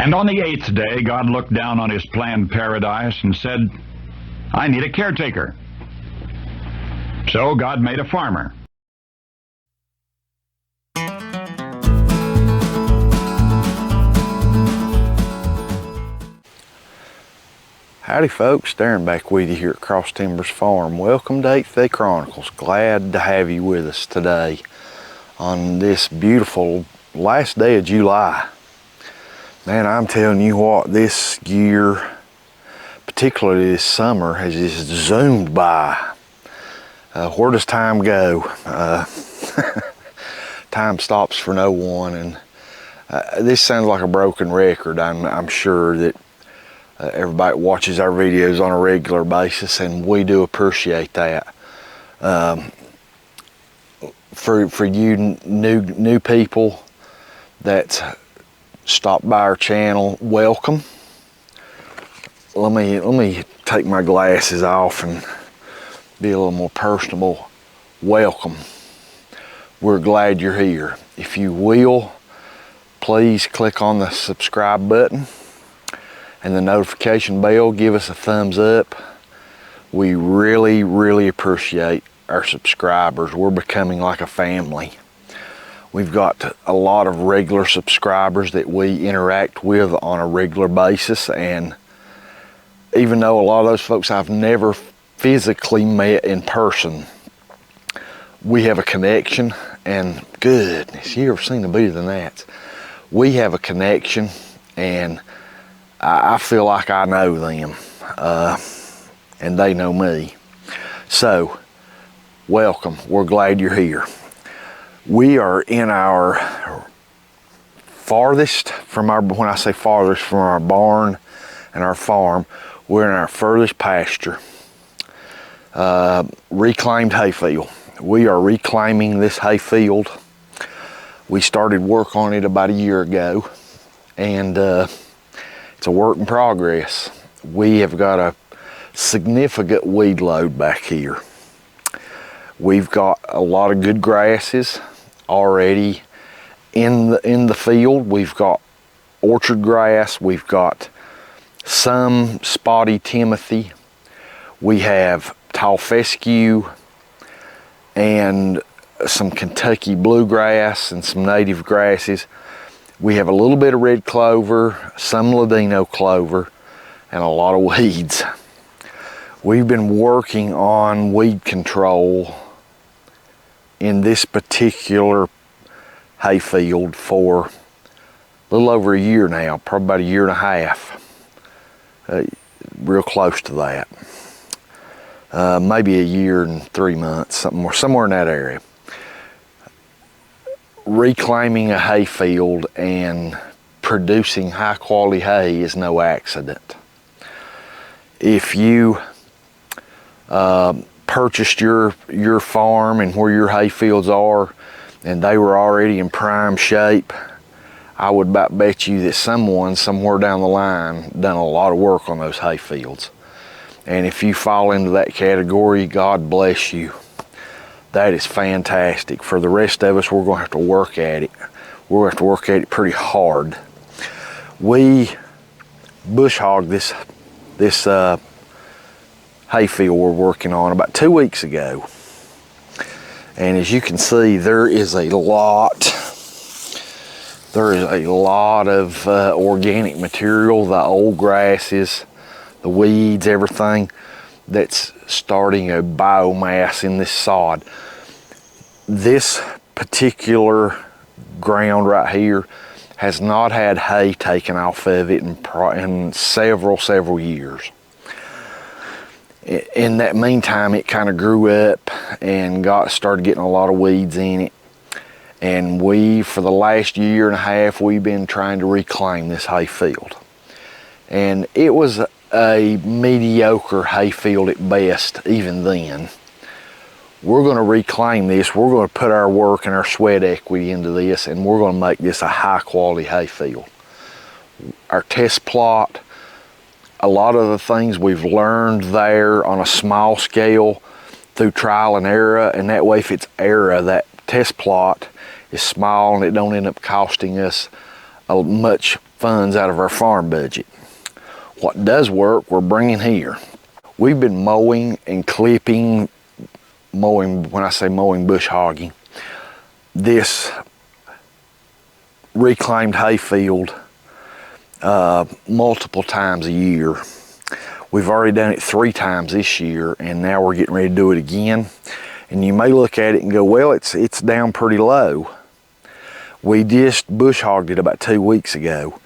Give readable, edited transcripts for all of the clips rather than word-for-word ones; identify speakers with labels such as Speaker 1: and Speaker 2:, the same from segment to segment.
Speaker 1: And on the 8th day, God looked down on his planned paradise and said, I need a caretaker. So God made a farmer.
Speaker 2: Howdy folks, Darren back with you here at Cross Timbers Farm. Welcome to 8th Day Chronicles. Glad to have you with us today on this beautiful last day of July. Man, I'm telling you what, this year, particularly this summer, has just zoomed by. Where does time go? Time stops for no one, and this sounds like a broken record. I'm sure that everybody watches our videos on a regular basis, and we do appreciate that. For you new people that stop by our channel, welcome. Let me take my glasses off and be a little more personable. Welcome. We're glad you're here. If you will, please click on the subscribe button and the notification bell. Give us a thumbs up. We really appreciate our subscribers. We're becoming like a family. We've got a lot of regular subscribers that we interact with on a regular basis, and even though a lot of those folks I've never physically met in person, we have a connection, and goodness, you ever seen a better than that? We have a connection, and I feel like I know them, and they know me. So, welcome. We're glad you're here. We are in our farthest from our, when I say farthest from our barn and our farm, we're in our furthest pasture, reclaimed hayfield. We are reclaiming this hayfield. We started work on it about a year ago, and it's a work in progress. We have got a significant weed load back here. We've got a lot of good grasses already in the field. We've got orchard grass. We've got some spotty timothy. We have tall fescue and some Kentucky bluegrass and some native grasses. We have a little bit of red clover, some ladino clover, and a lot of weeds. We've been working on weed control in this particular hayfield for a little over a year now, probably about a year and a half, real close to that. Maybe a year and 3 months, somewhere in that area. Reclaiming a hayfield and producing high quality hay is no accident. If you purchased your farm and where your hayfields are and they were already in prime shape, I would about bet you that someone somewhere down the line done a lot of work on those hayfields. And if you fall into that category, God bless you. That is fantastic. For the rest of us, we're going to have to work at it. We're going to have to work at it pretty hard. We bush hogged this hayfield we're working on about 2 weeks ago. And as you can see, there is a lot of organic material, the old grasses, the weeds, everything that's starting a biomass in this sod. This particular ground right here has not had hay taken off of it in several years. In that meantime, it kind of grew up and started getting a lot of weeds in it. And for the last year and a half, we've been trying to reclaim this hayfield. And it was a mediocre hayfield at best, even then. We're going to reclaim this. We're going to put our work and our sweat equity into this, and we're going to make this a high quality hayfield. Our test plot, a lot of the things we've learned there on a small scale through trial and error, and that way if it's error, that test plot is small and it don't end up costing us much funds out of our farm budget. What does work, we're bringing here. We've been mowing and clipping, when I say mowing, bush hogging, this reclaimed hayfield multiple times a year. We've already done it 3 times this year, and now we're getting ready to do it again. And you may look at it and go, well, it's down pretty low. We just bush hogged it about 2 weeks ago.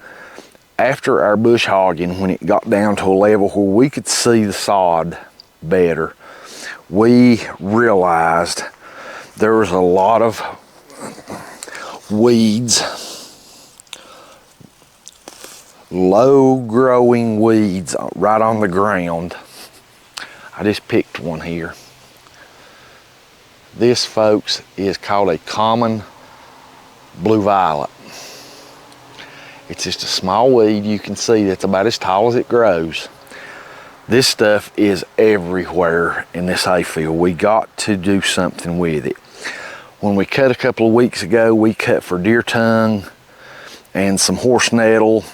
Speaker 2: After our bush hogging, when it got down to a level where we could see the sod better, we realized there was a lot of weeds, low growing weeds right on the ground. I just picked one here. This, folks, is called a common blue violet. It's just a small weed you can see that's about as tall as it grows. This stuff is everywhere in this hayfield. We got to do something with it. When we cut a couple of weeks ago, we cut for deer tongue and some horse nettle,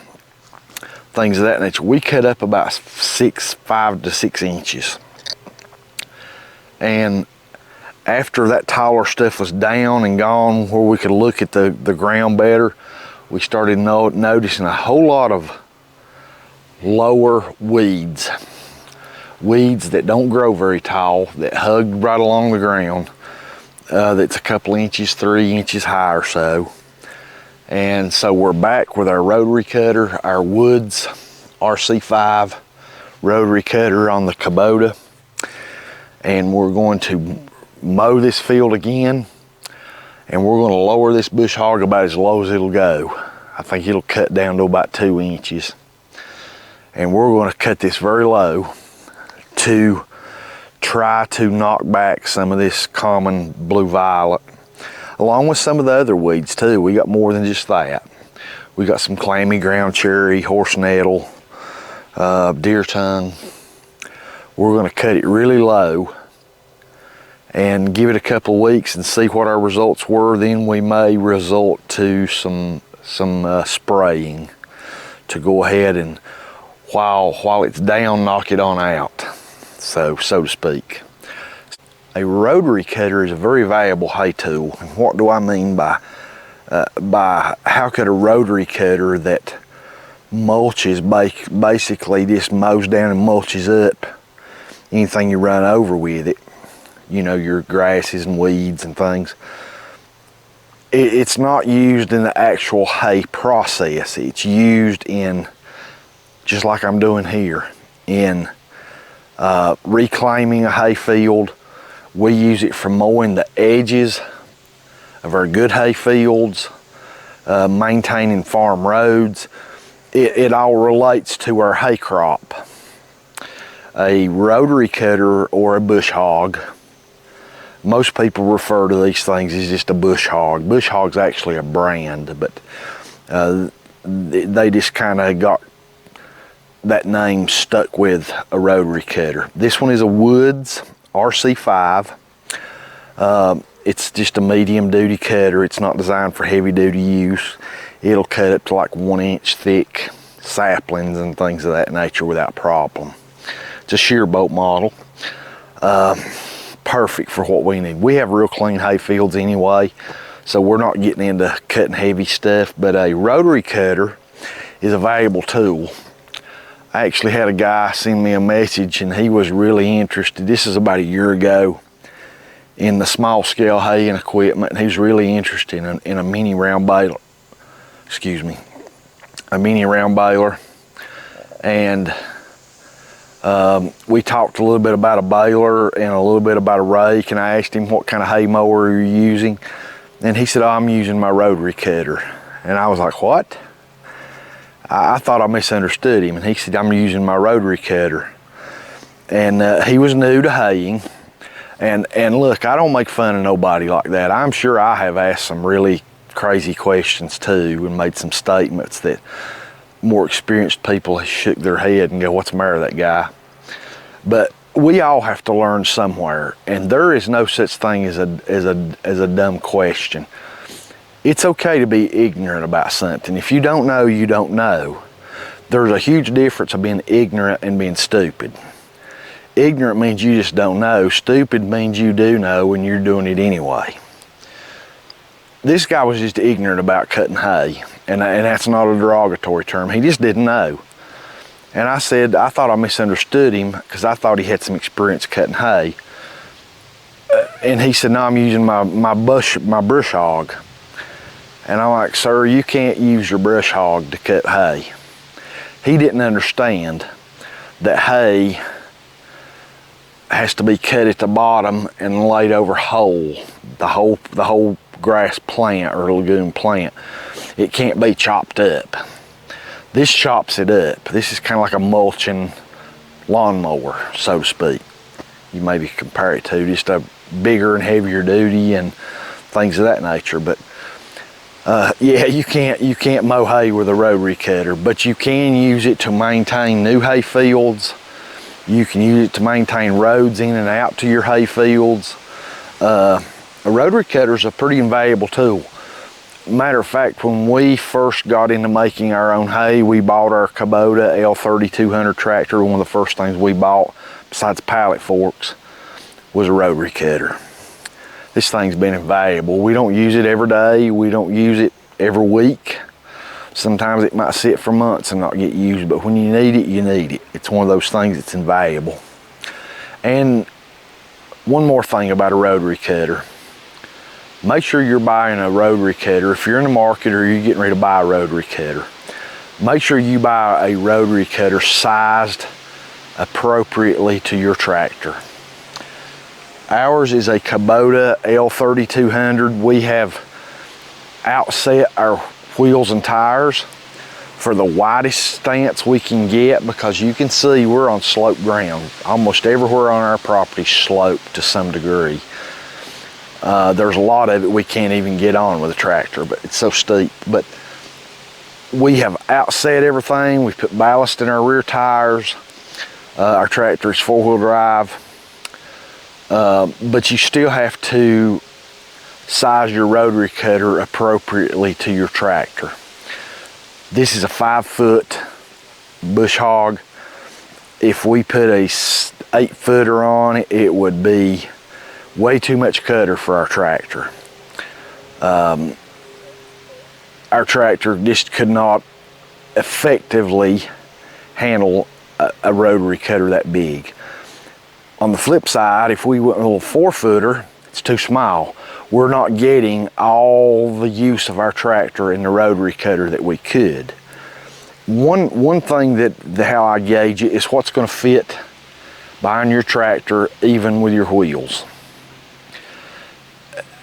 Speaker 2: things of that nature. We cut up about 5 to 6 inches. And after that taller stuff was down and gone, where we could look at the ground better, we started noticing a whole lot of lower weeds. Weeds that don't grow very tall, that hug right along the ground, that's a couple inches, 3 inches high or so. And so we're back with our rotary cutter, our Woods RC5 rotary cutter on the Kubota. And we're going to mow this field again, and we're going to lower this bush hog about as low as it'll go. I think it'll cut down to about 2 inches. And we're going to cut this very low to try to knock back some of this common blue violet, along with some of the other weeds too. We got more than just that. We got some clammy ground cherry, horse nettle, deer tongue. We're going to cut it really low and give it a couple of weeks and see what our results were. Then we may resort to some spraying to go ahead and while it's down, knock it on out, so to speak. A rotary cutter is a very valuable hay tool. And what do I mean by how could a rotary cutter that mulches, basically just mows down and mulches up anything you run over with it, you know, your grasses and weeds and things. It's not used in the actual hay process. It's used in, just like I'm doing here, in reclaiming a hay field. We use it for mowing the edges of our good hay fields, maintaining farm roads. It all relates to our hay crop. A rotary cutter or a bush hog, most people refer to these things as just a bush hog. Bush hog's actually a brand, but they just kind of got that name stuck with a rotary cutter. This one is a Woods RC5. It's just a medium duty cutter. It's not designed for heavy duty use. It'll cut up to like 1 inch thick saplings and things of that nature without problem. It's a shear bolt model. Perfect for what we need. We have real clean hay fields anyway, so we're not getting into cutting heavy stuff, but a rotary cutter is a valuable tool. I actually had a guy send me a message and he was really interested. This is about a year ago, in the small scale hay and equipment, and he was really interested in a mini round baler. Excuse me, a mini round baler. And we talked a little bit about a baler and a little bit about a rake, and I asked him what kind of hay mower are you using, and he said, oh, I'm using my rotary cutter. And I was like, what? I thought I misunderstood him, and he said, I'm using my rotary cutter. And he was new to haying, and look, I don't make fun of nobody like that. I'm sure I have asked some really crazy questions too and made some statements that more experienced people shook their head and go, what's the matter with that guy? But we all have to learn somewhere, and there is no such thing as a dumb question. It's okay to be ignorant about something. If you don't know, you don't know. There's a huge difference of being ignorant and being stupid. Ignorant means you just don't know. Stupid means you do know and you're doing it anyway. This guy was just ignorant about cutting hay, and that's not a derogatory term. He just didn't know. And I said, I thought I misunderstood him because I thought he had some experience cutting hay. And he said, no, I'm using my brush hog. And I'm like, sir, you can't use your brush hog to cut hay. He didn't understand that hay has to be cut at the bottom and laid over whole, the whole grass plant or lagoon plant. It can't be chopped up. This chops it up. This is kind of like a mulching lawnmower, so to speak. You maybe compare it to just a bigger and heavier duty and things of that nature. But yeah, you can't mow hay with a rotary cutter, but you can use it to maintain new hay fields. You can use it to maintain roads in and out to your hay fields. A rotary cutter is a pretty invaluable tool. Matter of fact, when we first got into making our own hay, we bought our Kubota L3200 tractor. One of the first things we bought, besides pallet forks, was a rotary cutter. This thing's been invaluable. We don't use it every day. We don't use it every week. Sometimes it might sit for months and not get used, but when you need it, you need it. It's one of those things that's invaluable. And one more thing about a rotary cutter. Make sure you're buying a rotary cutter. If you're in the market or you're getting ready to buy a rotary cutter, make sure you buy a rotary cutter sized appropriately to your tractor. Ours is a Kubota L3200. We have outset our wheels and tires for the widest stance we can get, because you can see we're on sloped ground. Almost everywhere on our property sloped to some degree. There's a lot of it we can't even get on with a tractor, but it's so steep. But we have outset everything. We put ballast in our rear tires. Our tractor is 4-wheel drive. But you still have to size your rotary cutter appropriately to your tractor. This is a 5-foot bush hog. If we put a 8-footer on it, it would be way too much cutter for our tractor. Our tractor just could not effectively handle a rotary cutter that big. On the flip side, if we went a little 4-footer, it's too small. We're not getting all the use of our tractor in the rotary cutter that we could. One thing how I gauge it is what's going to fit behind your tractor, even with your wheels.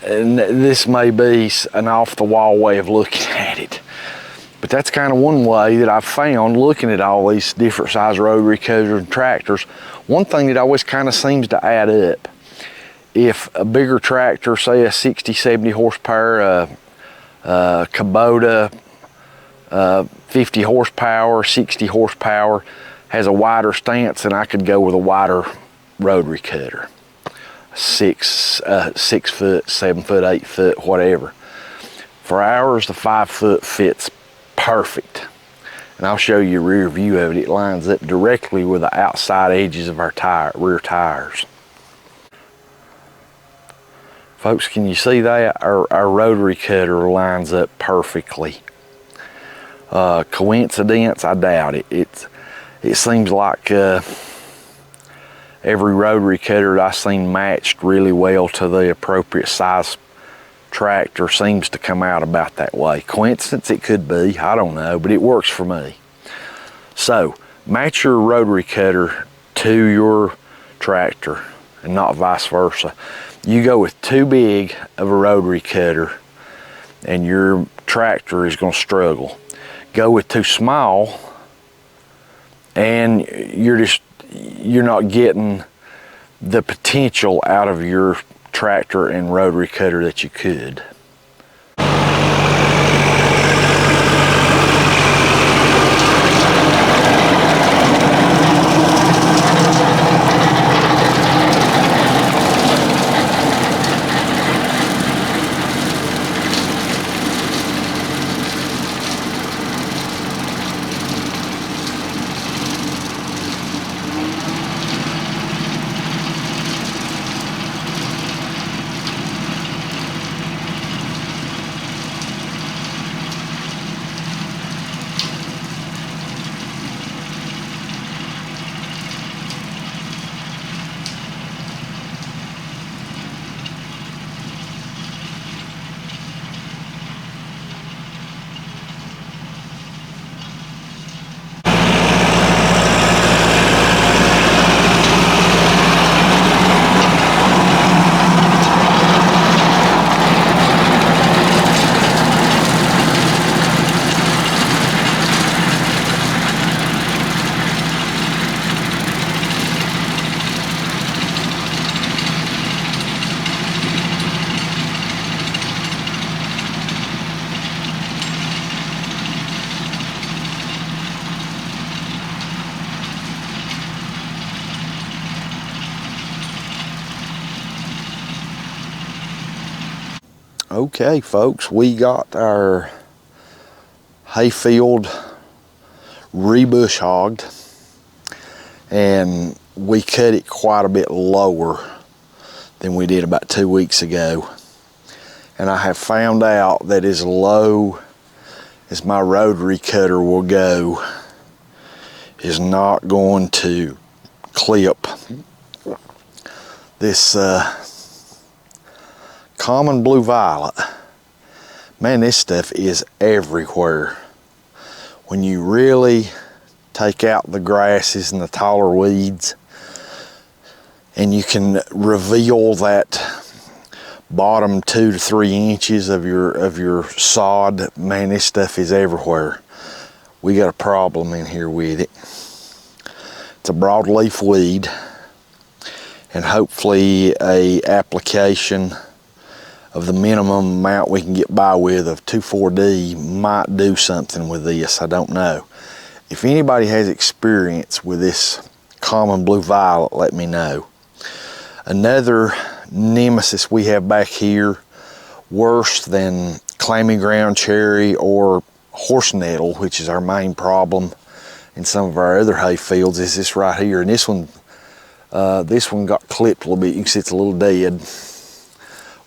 Speaker 2: And this may be an off-the-wall way of looking at it, but that's kind of one way that I've found looking at all these different size rotary cutters and tractors. One thing that always kind of seems to add up, if a bigger tractor, say a 60, 70 horsepower, Kubota, 50 horsepower, 60 horsepower, has a wider stance, then I could go with a wider rotary cutter. 6 foot, 7 foot, 8 foot, whatever. For ours, the 5-foot fits perfect. And I'll show you a rear view of it. It lines up directly with the outside edges of our rear tires. Folks, can you see that? Our rotary cutter lines up perfectly. Coincidence? I doubt it. It seems like every rotary cutter I've seen matched really well to the appropriate size tractor seems to come out about that way. Coincidence? It could be. I don't know, but it works for me. So, match your rotary cutter to your tractor and not vice versa. You go with too big of a rotary cutter and your tractor is going to struggle. Go with too small and you're not getting the potential out of your tractor and rotary cutter that you could. Okay, folks, we got our hayfield re-bush hogged, and we cut it quite a bit lower than we did about 2 weeks ago. And I have found out that as low as my rotary cutter will go is not going to clip this common blue violet. Man, this stuff is everywhere. When you really take out the grasses and the taller weeds, and you can reveal that bottom 2 to 3 inches of your sod, man, this stuff is everywhere. We got a problem in here with it. It's a broadleaf weed, and hopefully a application of the minimum amount we can get by with of 2,4-D might do something with this. I don't know. If anybody has experience with this common blue violet, let me know. Another nemesis we have back here, worse than clammy ground cherry or horse nettle, which is our main problem in some of our other hay fields, is this right here. And this one got clipped a little bit. You can see it's a little dead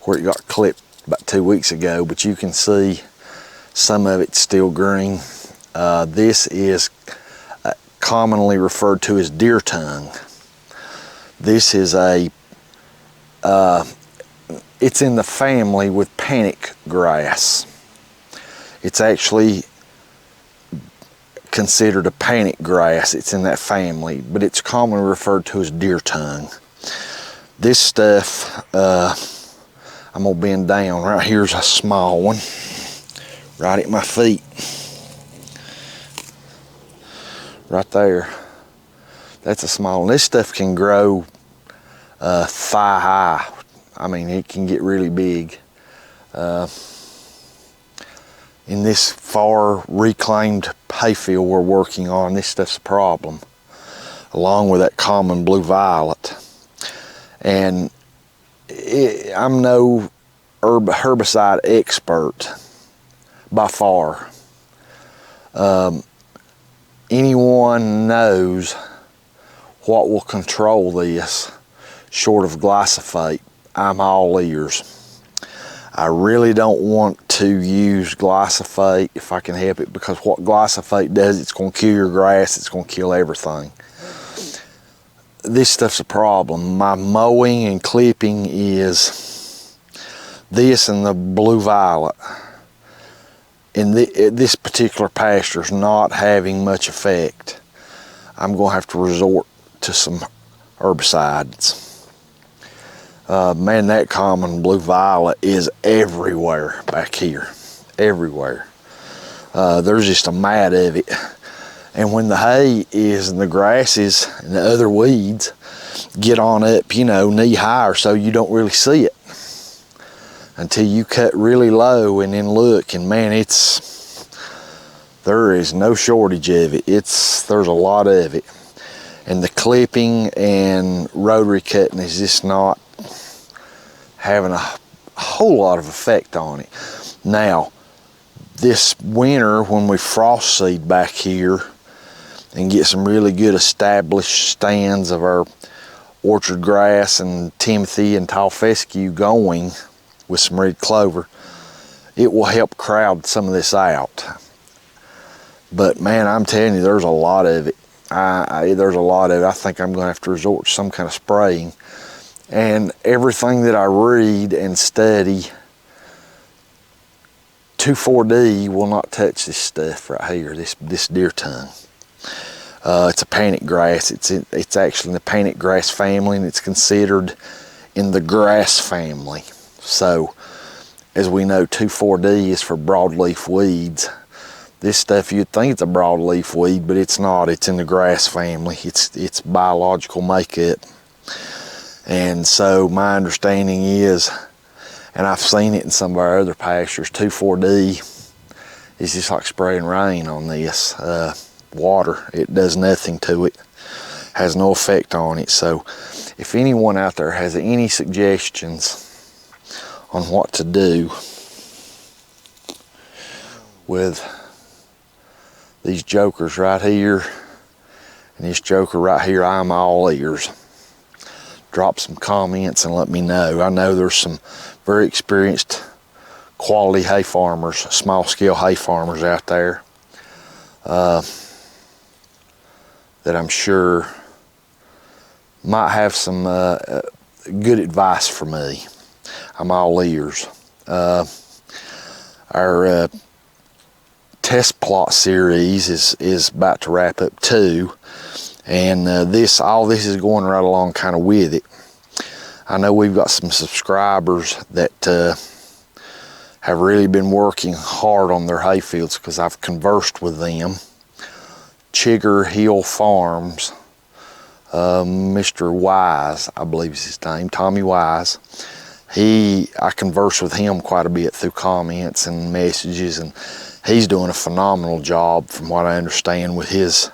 Speaker 2: where it got clipped about 2 weeks ago, but you can see some of it's still green. This is commonly referred to as deer tongue. This is it's in the family with panic grass. It's actually considered a panic grass. It's in that family, but it's commonly referred to as deer tongue. This stuff, I'm gonna bend down. Right here's a small one, right at my feet. Right there. That's a small one. This stuff can grow thigh high. I mean, it can get really big. In this far reclaimed hayfield we're working on, this stuff's a problem, along with that common blue violet. And I'm no herbicide expert by far. Anyone knows what will control this short of glyphosate, I'm all ears. I really don't want to use glyphosate if I can help it, because what glyphosate does, it's going to kill your grass, it's going to kill everything. This stuff's a problem. My mowing and clipping is this and the blue violet. And this particular pasture is not having much effect. I'm going to have to resort to some herbicides. Man, that common blue violet is everywhere back here, everywhere. There's just a mat of it. And when the hay is and the grasses and the other weeds get on up, you know, knee high or so, you don't really see it until you cut really low and then look, and man, there is no shortage of it. There's a lot of it. And the clipping and rotary cutting is just not having a whole lot of effect on it. Now, this winter when we frost seed back here and get some really good established stands of our orchard grass and timothy and tall fescue going with some red clover, it will help crowd some of this out. But man, I'm telling you, there's a lot of it. There's a lot of it. I think I'm going to have to resort to some kind of spraying. And everything that I read and study, 2,4-D will not touch this stuff right here, this deer tongue. It's a panic grass. It's actually in the panic grass family, and it's considered in the grass family. So, as we know, 2,4-D is for broadleaf weeds. This stuff, you'd think it's a broadleaf weed, but it's not. It's in the grass family. It's biological makeup. And so my understanding is, and I've seen it in some of our other pastures, 2,4-D is just like spraying rain on this. Water, it does nothing to it, has no effect on it. So if anyone out there has any suggestions on what to do, with these jokers right here and this joker right here, I'm all ears. Drop some comments and let me know. I know there's some very experienced quality hay farmers, small scale hay farmers out there that I'm sure might have some good advice for me. I'm all ears. Our test plot series is about to wrap up too, and all this is going right along kind of with it. I know we've got some subscribers that have really been working hard on their hay fields, because I've conversed with them. Chigger Hill Farms, Mr. Wise, I believe is his name, Tommy Wise. I converse with him quite a bit through comments and messages, and he's doing a phenomenal job from what I understand with his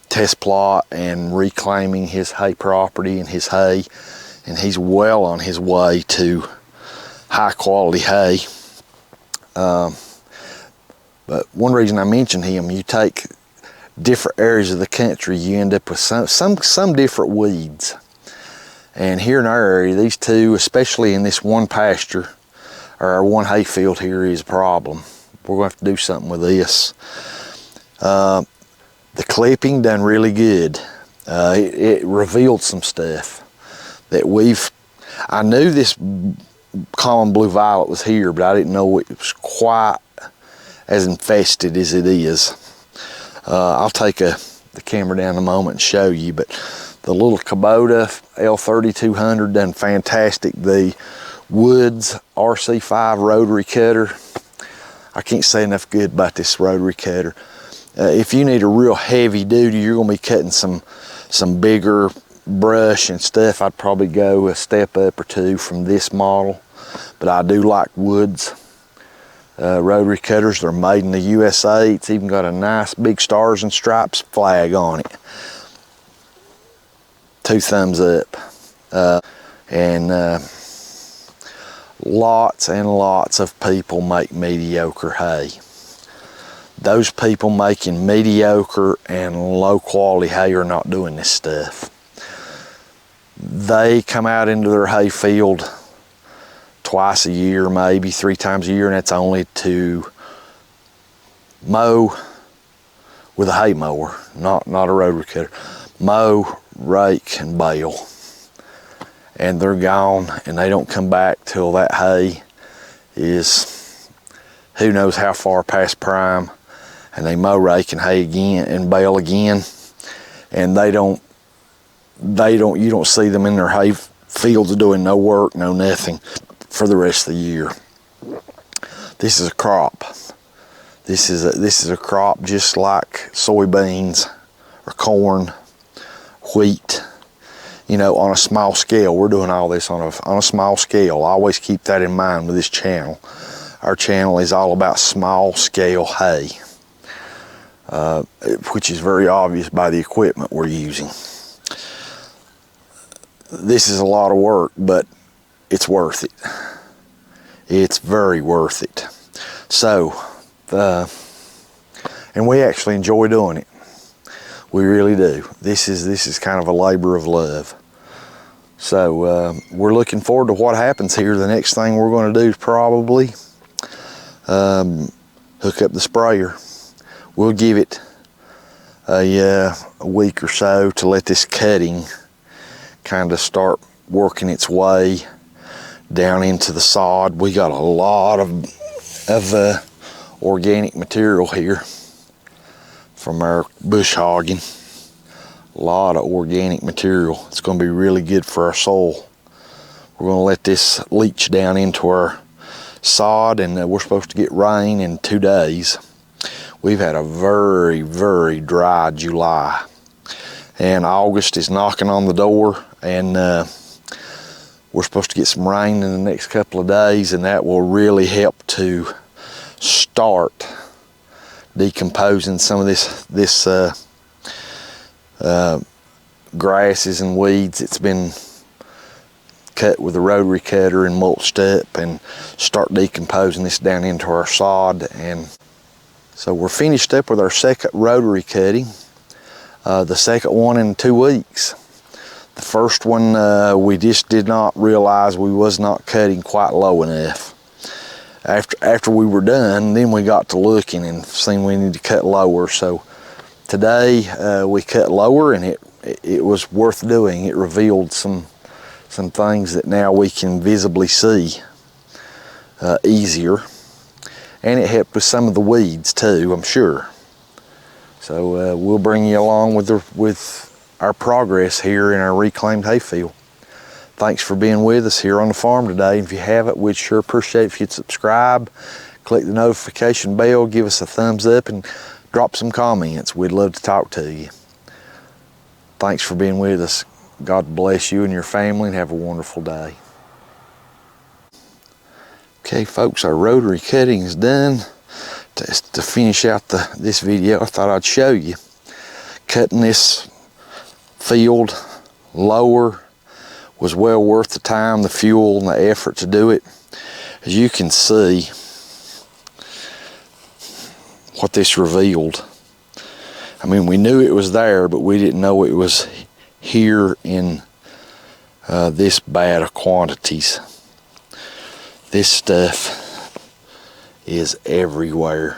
Speaker 2: test plot and reclaiming his hay property and his hay, and he's well on his way to high quality hay. But one reason I mentioned him, you take different areas of the country, you end up with some different weeds. And here in our area, these two, especially in this one pasture, or our one hay field here, is a problem. We're going to have to do something with this. The clipping done really good. It revealed some stuff that I knew this common blue violet was here, but I didn't know it was quite as infested as it is. I'll take the camera down in a moment and show you, but the little Kubota L3200 done fantastic. The Woods RC5 rotary cutter, I can't say enough good about this rotary cutter. If you need a real heavy duty, you're going to be cutting some bigger brush and stuff, I'd probably go a step up or two from this model. But I do like Woods rotary cutters. They're made in the USA. It's even got a nice big stars and stripes flag on it. 2 thumbs up. Lots and lots of people make mediocre hay. Those people making mediocre and low quality hay are not doing this stuff. They come out into their hay field twice a year, maybe 3 times a year, and that's only to mow with a hay mower, not a rotary cutter. Mow, rake, and bale. And they're gone, and they don't come back till that hay is who knows how far past prime, and they mow, rake, and hay again and bale again, and you don't see them in their hay fields doing no work, no nothing for the rest of the year. This is a crop. This is a crop just like soybeans or corn, wheat, you know, on a small scale. We're doing all this on a small scale. I always keep that in mind with this channel. Our channel is all about small scale hay, which is very obvious by the equipment we're using. This is a lot of work, but it's worth it. It's very worth it. So, and we actually enjoy doing it. We really do. This is kind of a labor of love. So we're looking forward to what happens here. The next thing we're going to do is probably hook up the sprayer. We'll give it a week or so to let this cutting kind of start working its way down into the sod. We got a lot of organic material here from our bushhogging. A lot of organic material. It's going to be really good for our soil. We're going to let this leach down into our sod, and we're supposed to get rain in 2 days. We've had a very, very dry July, and August is knocking on the door, and we're supposed to get some rain in the next couple of days, and that will really help to start decomposing some of this grasses and weeds. It's been cut with a rotary cutter and mulched up, and start decomposing this down into our sod. And So we're finished up with our second rotary cutting. The second one in 2 weeks. The first one we just did not realize we was not cutting quite low enough. After we were done, then we got to looking and seen we need to cut lower. So today we cut lower, and it was worth doing. It revealed some things that now we can visibly see easier, and it helped with some of the weeds too, I'm sure. So we'll bring you along with our progress here in our reclaimed hayfield. Thanks for being with us here on the farm today. If you haven't, we'd sure appreciate it if you'd subscribe, click the notification bell, give us a thumbs up, and drop some comments. We'd love to talk to you. Thanks for being with us. God bless you and your family, and have a wonderful day. Okay folks, our rotary cutting is done. To finish out this video, I thought I'd show you. Cutting this field lower was well worth the time, the fuel, and the effort to do it. As you can see, what this revealed. I mean, we knew it was there, but we didn't know it was here in this bad of quantities. This stuff is everywhere.